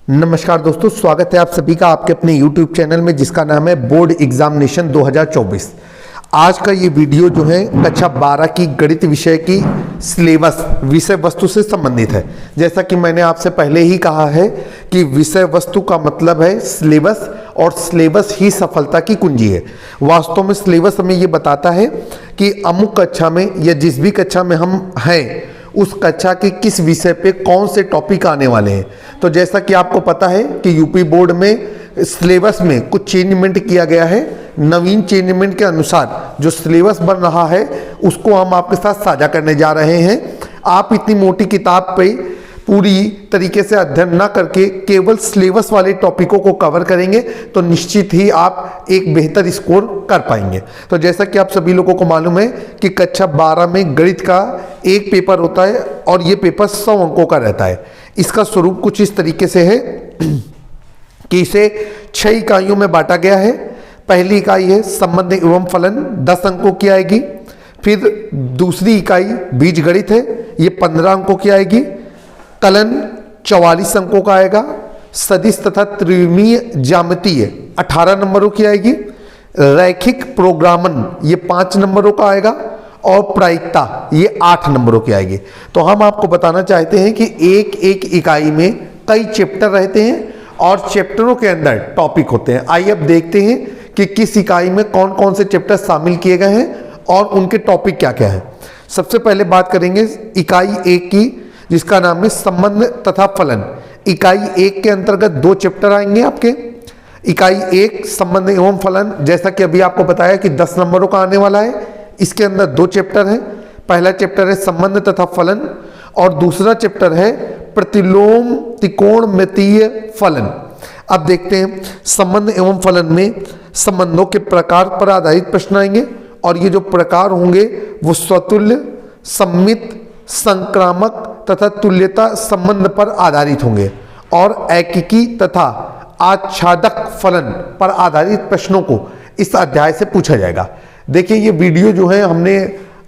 नमस्कार दोस्तों, स्वागत है आप सभी का आपके अपने YouTube चैनल में जिसका नाम है बोर्ड एग्जामिनेशन 2024। आज का ये वीडियो जो है कक्षा 12 की गणित विषय की सिलेबस विषय वस्तु से संबंधित है। जैसा कि मैंने आपसे पहले ही कहा है कि विषय वस्तु का मतलब है सिलेबस और सिलेबस ही सफलता की कुंजी है। वास्तव में सिलेबस हमें ये बताता है कि अमुक कक्षा में या जिस भी कक्षा में हम हैं उस कक्षा के किस विषय पे कौन से टॉपिक आने वाले हैं। तो जैसा कि आपको पता है कि यूपी बोर्ड में सिलेबस में कुछ चेंजमेंट किया गया है। नवीन चेंजमेंट के अनुसार जो सिलेबस बन रहा है उसको हम आपके साथ साझा करने जा रहे हैं। आप इतनी मोटी किताब पे पूरी तरीके से अध्ययन ना करके केवल सिलेबस वाले टॉपिकों को कवर करेंगे तो निश्चित ही आप एक बेहतर स्कोर कर पाएंगे। तो जैसा कि आप सभी लोगों को मालूम है कि कक्षा 12 में गणित का एक पेपर होता है और ये पेपर 100 अंकों का रहता है। इसका स्वरूप कुछ इस तरीके से है कि इसे 6 इकाइयों में बांटा गया है। पहली इकाई है संबंध एवं फलन, 10 अंकों की आएगी। फिर दूसरी इकाई बीजगणित है, ये 15 अंकों की आएगी। कलन 44 अंकों का आएगा। सदिश तथा त्रिविमीय ज्यामितीय 18 नंबरों की आएगी। रैखिक प्रोग्रामन ये 5 नंबरों का आएगा और प्रायिकता ये 8 नंबरों की आएगी। तो हम आपको बताना चाहते हैं कि एक एक इकाई में कई चैप्टर रहते हैं और चैप्टरों के अंदर टॉपिक होते हैं। आइए अब देखते हैं कि किस इकाई में कौन कौन से चैप्टर शामिल किए गए हैं और उनके टॉपिक क्या क्या है। सबसे पहले बात करेंगे इकाई 1 की, जिसका नाम है संबंध तथा फलन। इकाई 1 के अंतर्गत 2 चैप्टर आएंगे आपके। इकाई 1 संबंध एवं फलन, जैसा कि अभी आपको बताया कि 10 नंबरों का आने वाला है। इसके अंदर 2 चैप्टर हैं। पहला चैप्टर है संबंध तथा फलन और दूसरा चैप्टर है प्रतिलोम त्रिकोणमितीय फलन। अब देखते हैं संबंध एवं फलन में संबंधों के प्रकार पर आधारित प्रश्न आएंगे और ये जो प्रकार होंगे वो स्वतुल्य, सम्मित, संक्रामक तथा तुल्यता संबंध पर आधारित होंगे और ऐकिकी तथा आच्छादक फलन पर आधारित प्रश्नों को इस अध्याय से पूछा जाएगा। देखिए ये वीडियो जो है हमने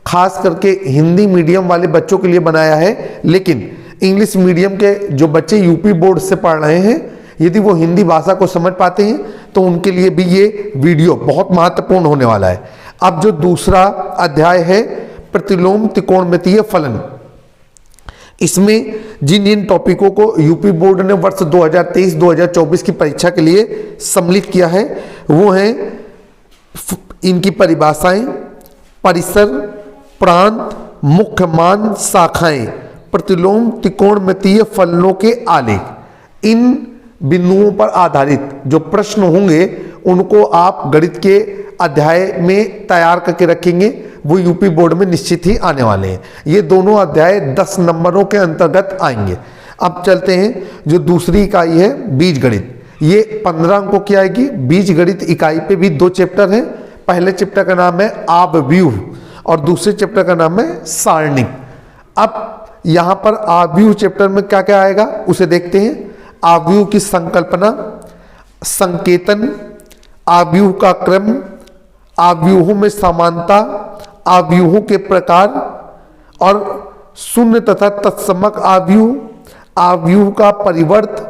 खास करके हिंदी मीडियम वाले बच्चों के लिए बनाया है, लेकिन इंग्लिश मीडियम के जो बच्चे यूपी बोर्ड से पढ़ रहे हैं यदि वो हिंदी भाषा को समझ पाते हैं तो उनके लिए भी ये वीडियो बहुत महत्वपूर्ण होने वाला है। अब जो दूसरा अध्याय है प्रतिलोम त्रिकोणमितीय फलन, इसमें जिन जिन टॉपिकों को यूपी बोर्ड ने वर्ष 2023-2024 की परीक्षा के लिए सम्मिलित किया है वो हैं इनकी परिभाषाएं, परिसर, प्रांत, मुख्य मान, शाखाएं, प्रतिलोम त्रिकोणमितीय फलनों के आलेख। इन बिंदुओं पर आधारित जो प्रश्न होंगे उनको आप गणित के अध्याय में तैयार करके रखेंगे, वो यूपी बोर्ड में निश्चित ही आने वाले हैं। ये दोनों अध्याय 10 नंबरों के अंतर्गत आएंगे। अब चलते हैं जो दूसरी इकाई है बीजगणित, ये 15 अंकों की आएगी। बीजगणित इकाई पे भी 2 चैप्टर हैं। पहले चैप्टर का नाम है आव्यूह और दूसरे चैप्टर का नाम है सारणिक। अब यहाँ पर आव्यूह चैप्टर में क्या क्या आएगा उसे देखते हैं। आव्यूह की संकल्पना, संकेतन, आव्यूह का क्रम, आव्यूहों में समानता, आव्यूहों के प्रकार और शून्य तथा तत्समक आव्यूह, आव्यूह का परिवर्त।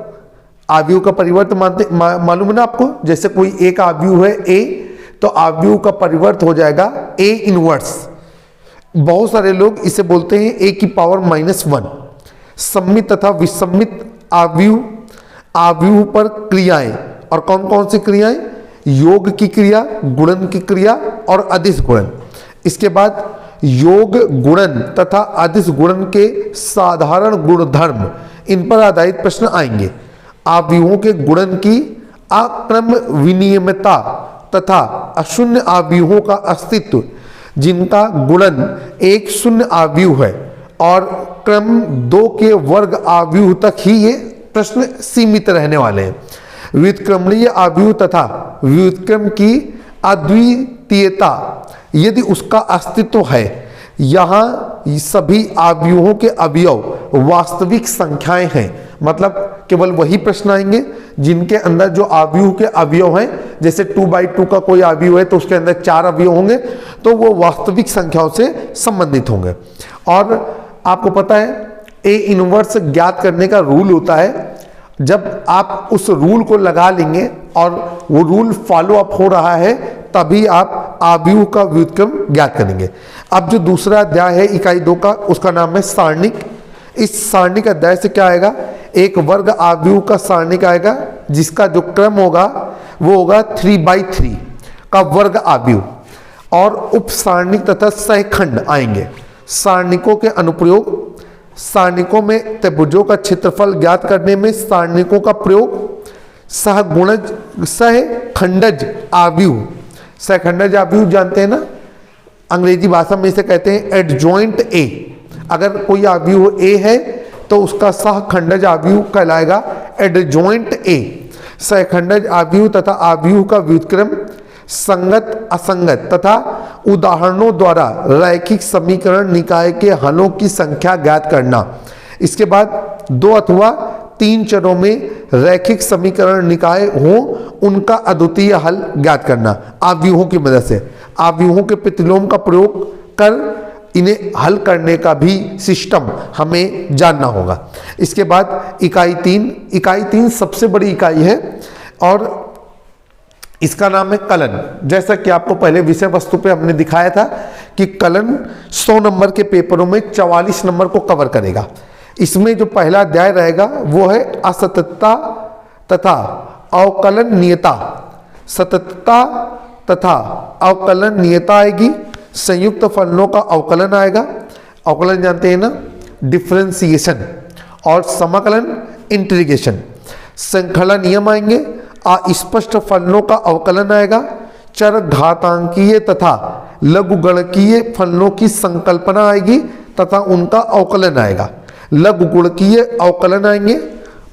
आव्यूह का परिवर्त मालूम है ना आपको, जैसे कोई एक आव्यूह है ए तो आव्यूह का परिवर्त हो जाएगा ए इनवर्स। बहुत सारे लोग इसे बोलते हैं ए की पावर -1। सम्मित तथा विसम्मित आव्यूह, आव्यूह पर क्रियाएं और कौन कौन सी क्रियाएं, योग की क्रिया, गुणन की क्रिया और अदिश गुणन। इसके बाद योग, गुणन तथा अदिश गुणन के साधारण गुणधर्म, इन पर आधारित प्रश्न आएंगे। आव्यूहों के गुणन की अक्रम विनियमितता तथा अशून्य आव्यूहों का अस्तित्व, जिनका गुणन एक शून्य आव्यूह है और क्रम 2 के वर्ग आव्यूह तक ही ये प्रश्न सीमित रहने वाले हैं। व्युत्क्रमणीय आव्यूह तथा व्युत्क्रम की अद्वितीयता, यदि उसका अस्तित्व है, यहाँ सभी आव्यूहों के अवयव वास्तविक संख्याएं हैं। मतलब केवल वही प्रश्न आएंगे जिनके अंदर जो आव्यूह के अवयव हैं, जैसे 2/2 का कोई आव्यूह है तो उसके अंदर 4 अवयव होंगे तो वो वास्तविक संख्याओं से संबंधित होंगे। और आपको पता है ए इनवर्स ज्ञात करने का रूल होता है जब आप उस रूल को लगा लेंगे और वो रूल फॉलो अप हो रहा है तभी आप आव्यूह का व्युत्क्रम ज्ञात करेंगे। अब जो दूसरा अध्याय है इकाई 2 का, उसका नाम है सारणिक। इस सारणिक अध्याय से क्या आएगा, एक वर्ग आव्यूह का सारणिक आएगा जिसका जो क्रम होगा वो होगा 3/3 का वर्ग आव्यूह, और उप सारणिक तथा सहखंड आएंगे। सारणिकों के अनुप्रयोग, सारणिकों में त्रिभुजों का क्षेत्रफल ज्ञात करने में सारणिकों का प्रयोग, सहगुणज सहखंडज आव्यूह, सहखंडज आव्यूह जानते हैं ना, अंग्रेजी भाषा में इसे कहते हैं एडजॉइंट ए। अगर कोई आव्यूह ए है तो उसका सहखंडज आव्यूह कहलाएगा एडजॉइंट ए। सहखंडज आव्यूह तथा आव्यूह का व्युत्क्रम, संगत असंगत तथा उदाहरणों द्वारा रैखिक समीकरण निकाय के हलों की संख्या ज्ञात करना। इसके बाद 2 अथवा 3 चरों में रैखिक समीकरण निकाय हो उनका अद्वितीय हल ज्ञात करना आव्यूहों की मदद से। आव्यूहों के प्रतिलोम का प्रयोग कर इन्हें हल करने का भी सिस्टम हमें जानना होगा। इसके बाद इकाई 3 सबसे बड़ी इकाई है और इसका नाम है कलन। जैसा कि आपको पहले विषय वस्तु पे हमने दिखाया था कि कलन 100 नंबर के पेपरों में 44 नंबर को कवर करेगा। इसमें जो पहला अध्याय रहेगा वो है असततता तथा अवकलनीयता। सततता तथा अवकलनीयता आएगी, संयुक्त फलनों का अवकलन आएगा, अवकलन जानते हैं ना, डिफरेंशिएशन, और समाकलन इंटीग्रेशन। श्रृंखला नियम आएंगे, अस्पष्ट फलनों का अवकलन आएगा, चर घातांकीय तथा लघुगणकीय फलनों की संकल्पना आएगी तथा उनका अवकलन आएगा, लघुगुणकीय अवकलन आएंगे,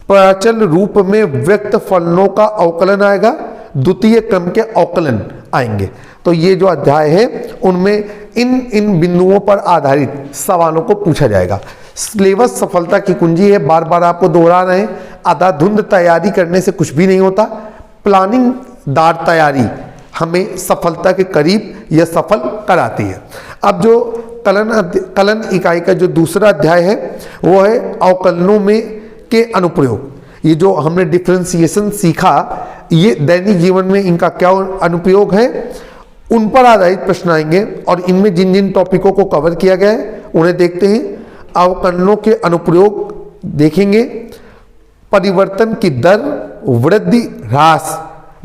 प्राचल रूप में व्यक्त फलनों का अवकलन आएगा, द्वितीय क्रम के अवकलन आएंगे। तो ये जो अध्याय है उनमें इन बिंदुओं पर आधारित सवालों को पूछा जाएगा। सिलेबस सफलता की कुंजी है, बार बार आपको दोहरा रहे हैं। आधाधुंध तैयारी करने से कुछ भी नहीं होता, प्लानिंग दार तैयारी हमें सफलता के करीब या सफल कराती है। अब जो कलन इकाई का जो दूसरा अध्याय है वो है अवकलनों में के अनुप्रयोग। ये जो हमने डिफरेंशिएशन सीखा, ये दैनिक जीवन में इनका क्या अनुप्रयोग है उन पर आधारित प्रश्न आएंगे, और इनमें जिन जिन टॉपिकों को कवर किया गया है उन्हें देखते हैं। अवकलनों के अनुप्रयोग देखेंगे, परिवर्तन की दर, वृद्धि, ह्रास,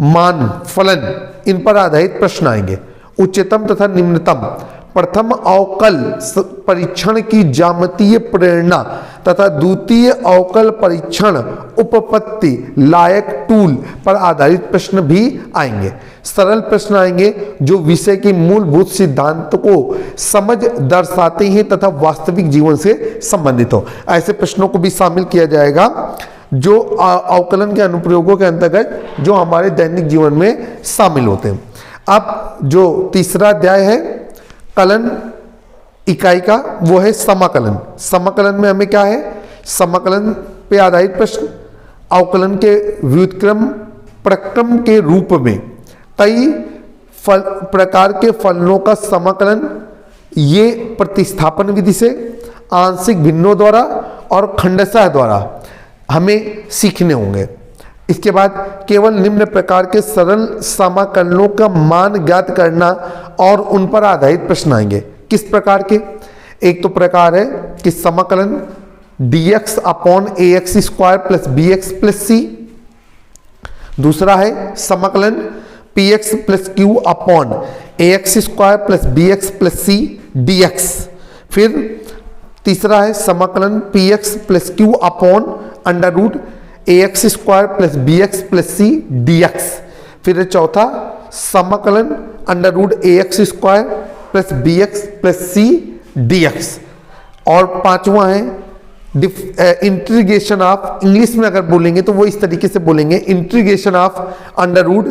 मान, फलन, इन पर आधारित प्रश्न आएंगे। उच्चतम तथा निम्नतम, प्रथम अवकल परीक्षण की ज्यामितीय प्रेरणा तथा द्वितीय अवकल परीक्षण उपपत्ति लायक टूल पर आधारित प्रश्न भी आएंगे। सरल प्रश्न आएंगे जो विषय की मूलभूत सिद्धांत को समझ दर्शाते हैं तथा वास्तविक जीवन से संबंधित हो। ऐसे प्रश्नों को भी शामिल किया जाएगा जो अवकलन के अनुप्रयोगों के अंतर्गत जो हमारे दैनिक जीवन में शामिल होते हैं। अब जो तीसरा अध्याय है कलन इकाई का वो है समाकलन। समाकलन में हमें क्या है, समाकलन पे आधारित प्रश्न, अवकलन के व्युत्क्रम प्रक्रम के रूप में कई प्रकार के फलनों का समाकलन, ये प्रतिस्थापन विधि से, आंशिक भिन्नों द्वारा और खंडशः द्वारा हमें सीखने होंगे। इसके बाद केवल निम्न प्रकार के सरल समाकलनों का मान ज्ञात करना और उन पर आधारित प्रश्न आएंगे। किस प्रकार के, एक तो प्रकार है कि समाकलन dx upon ax square plus bx plus c, दूसरा है समाकलन px plus Q upon ax square plus bx plus c dx, फिर तीसरा है समाकलन px plus Q upon under root ax square plus bx plus c dx, फिर चौथा समाकलन under root ax square plus bx plus c dx, और पांचवा है इंटीग्रेशन ऑफ, इंग्लिश में अगर बोलेंगे तो वो इस तरीके से बोलेंगे, integration of under root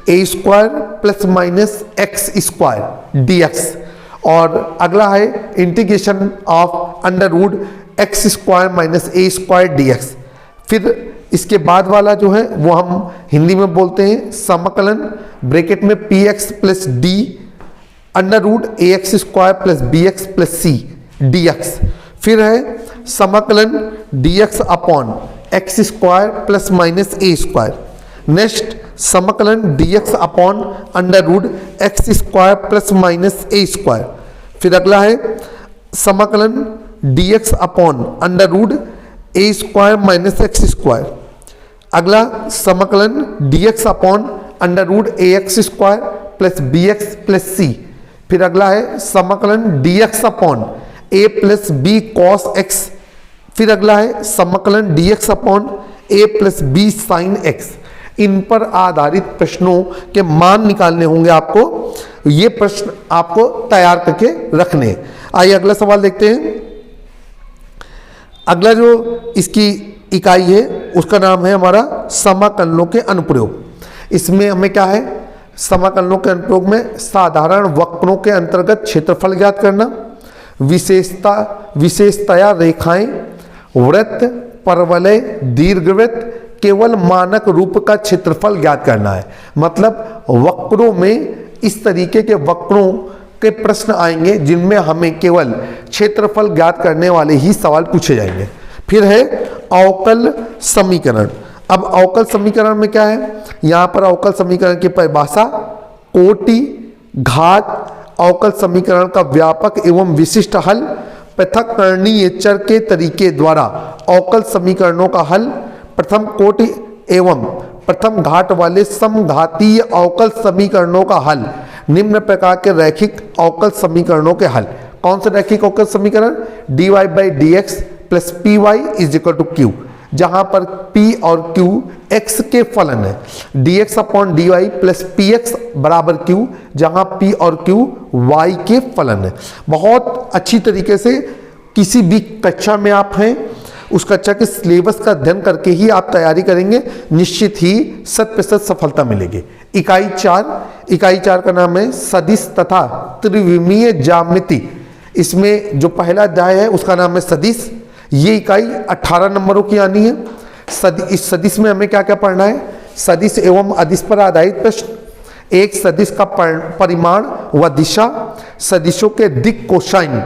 a square plus minus x square dx, और अगला है integration of under root x square minus a square dx। फिर इसके बाद वाला जो है वो हम हिंदी में बोलते हैं समाकलन ब्रैकेट में px plus d under root ax square plus bx plus c dx, फिर है समाकलन dx upon x square plus minus a square. Next समाकलन dx upon under root x square plus minus a square. फिर अगला है समाकलन dx upon under root a square minus x square. अगला समाकलन dx upon under root a x square plus b x plus c. फिर अगला है समाकलन dx अपॉन ए प्लस बी कॉस एक्स। फिर अगला है समाकलन dx अपॉन ए प्लस बी साइन एक्स। इन पर आधारित प्रश्नों के मान निकालने होंगे आपको। ये प्रश्न आपको तैयार करके रखने। आइए अगला सवाल देखते हैं। अगला जो इसकी इकाई है उसका नाम है हमारा समाकलनों के अनुप्रयोग। इसमें हमें क्या है, समाकलनों के अनुप्रयोग में साधारण वक्रों के अंतर्गत क्षेत्रफल ज्ञात करना, विशेषतया रेखाएं, वृत्त, परवलय, दीर्घवृत्त, केवल मानक रूप का क्षेत्रफल ज्ञात करना है। मतलब वक्रों में इस तरीके के वक्रों के प्रश्न आएंगे जिनमें हमें केवल क्षेत्रफल ज्ञात करने वाले ही सवाल पूछे जाएंगे। फिर है अवकल समीकरण। अब अवकल समीकरण में क्या है, यहां पर अवकल समीकरण की परिभाषा, कोटि, घात, अवकल समीकरण का व्यापक एवं विशिष्ट हल, पृथक्करणीय चर के तरीके द्वारा अवकल समीकरणों का हल, प्रथम कोटि एवं प्रथम घाट वाले समघातीय अवकल समीकरणों का हल, निम्न प्रकार के रैखिक अवकल समीकरणों के हल। कौन से रैखिक अवकल समीकरण, dy by D X plus P Y is equal to Q, जहां पर p और q x के फलन है, dx upon dy plus P x बराबर q, जहां p और q y के फलन है। बहुत अच्छी तरीके से किसी भी कक्षा में आप हैं उस कक्षा के सिलेबस का अध्ययन करके ही आप तैयारी करेंगे, निश्चित ही 100% सफलता मिलेगी। इकाई 4 का नाम है सदिश तथा त्रिविमीय ज्यामिति। इसमें जो पहला अध्याय है उसका नाम है सदिश। ये इकाई 18 नंबरों की आनी है। इस सदिश में हमें क्या क्या पढ़ना है, सदिश एवं अदिश पर आधारित प्रश्न, एक सदिश का परिमाण व दिशा, सदिशों के दिक् कोसाइन,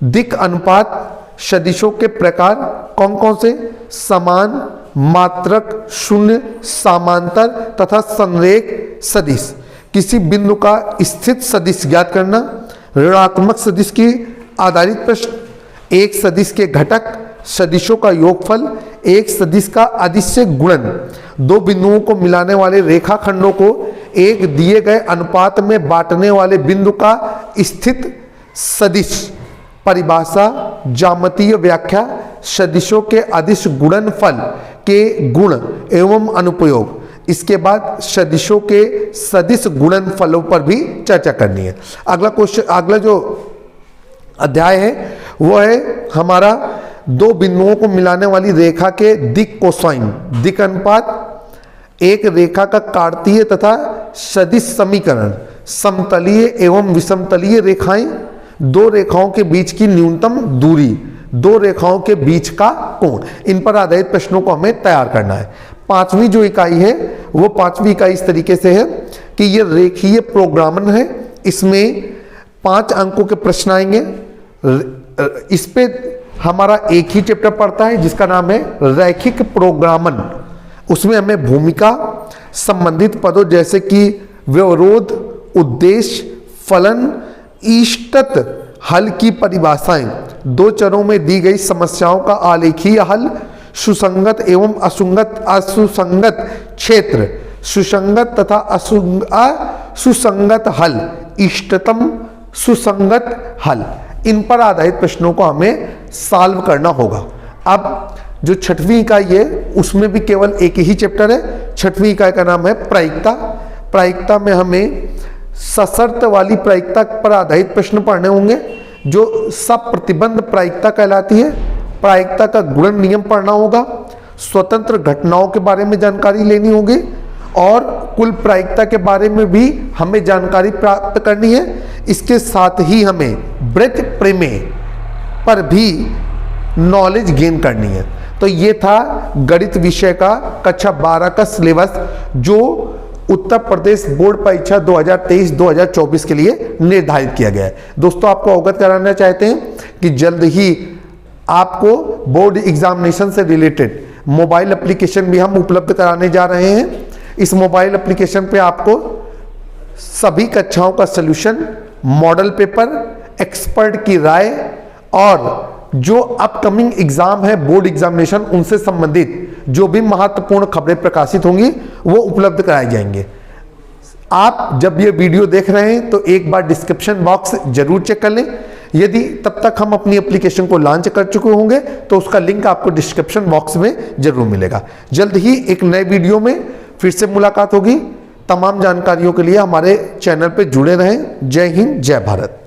दिक् अनुपात, सदिशों के प्रकार कौन कौन से, समान, मात्रक, शून्य, समांतर तथा संरेख सदिश, किसी बिंदु का स्थित सदिश ज्ञात करना, ऋणात्मक सदिश की आधारित प्रश्न, एक सदिश के घटक, सदिशों का योगफल, एक सदिश का अदिश्य गुणन, दो बिंदुओं को मिलाने वाले रेखाखंडों को एक दिए गए अनुपात में बांटने वाले बिंदु का स्थित सदिश, परिभाषा, ज्यामितीय व्याख्या, सदिशों के अदिश गुणनफल के गुण एवं अनुप्रयोग। इसके बाद सदिशों के सदिश गुणनफलों पर भी चर्चा करनी है। अगला क्वेश्चन, अगला जो अध्याय है वो है हमारा दो बिंदुओं को मिलाने वाली रेखा के दिक् कोसाइन, दिक् अनुपात, एक रेखा का कार्तीय तथा सदिश समीकरण, समतलीय एवं विषमतलीय रेखाएं, दो रेखाओं के बीच की न्यूनतम दूरी, दो रेखाओं के बीच का कोण, इन पर आधारित प्रश्नों को हमें तैयार करना है। पांचवी जो इकाई है वो पांचवी इकाई इस तरीके से है कि ये रेखीय प्रोग्रामन है। इसमें 5 अंकों के प्रश्न आएंगे। इस पे हमारा एक ही चैप्टर पढ़ता है जिसका नाम है रैखिक प्रोग्रामन। उसमें हमें भूमिका, संबंधित पदों जैसे कि व्यवरोध, उद्देश्य, फलन, इष्टत, हल की परिभाषाएं, दो चरों में दी गई समस्याओं का आलेखीय हल, सुसंगत एवं असुसंगत क्षेत्र, सुसंगत तथा असुसंगत हल, इष्टतम सुसंगत हल, इन पर आधारित प्रश्नों को हमें सॉल्व करना होगा। अब जो 6वीं इकाई है उसमें भी केवल एक ही चैप्टर है। 6वीं इकाई का नाम है प्रायिकता। प्रायिकता में हमें सशर्त वाली प्रायिकता पर आधारित प्रश्न पढ़ने होंगे जो सप्रतिबंध प्रायिकता कहलाती है। प्रायिकता का गुणन नियम पढ़ना होगा, स्वतंत्र घटनाओं के बारे में जानकारी लेनी होगी और कुल प्रायिकता के बारे में भी हमें जानकारी प्राप्त करनी है। इसके साथ ही हमें वृत्त प्रमेय पर भी नॉलेज गेन करनी है। तो ये था गणित विषय का कक्षा 12 का सिलेबस जो उत्तर प्रदेश बोर्ड परीक्षा 2023-2024 के लिए निर्धारित किया गया है। दोस्तों आपको अवगत कराना चाहते हैं कि जल्द ही आपको बोर्ड एग्जामिनेशन से रिलेटेड मोबाइल एप्लीकेशन भी हम उपलब्ध कराने जा रहे हैं। इस मोबाइल एप्लीकेशन पे आपको सभी कक्षाओं का सॉल्यूशन, मॉडल पेपर, एक्सपर्ट की राय और जो अपकमिंग एग्जाम है बोर्ड एग्जामिनेशन, उनसे संबंधित जो भी महत्वपूर्ण खबरें प्रकाशित होंगी वो उपलब्ध कराए जाएंगे। आप जब ये वीडियो देख रहे हैं तो एक बार डिस्क्रिप्शन बॉक्स जरूर चेक कर लें। यदि तब तक हम अपनी एप्लीकेशन को लॉन्च कर चुके होंगे तो उसका लिंक आपको डिस्क्रिप्शन बॉक्स में जरूर मिलेगा। जल्द ही एक नए वीडियो में फिर से मुलाकात होगी। तमाम जानकारियों के लिए हमारे चैनल पर जुड़े रहें। जय हिंद, जय भारत।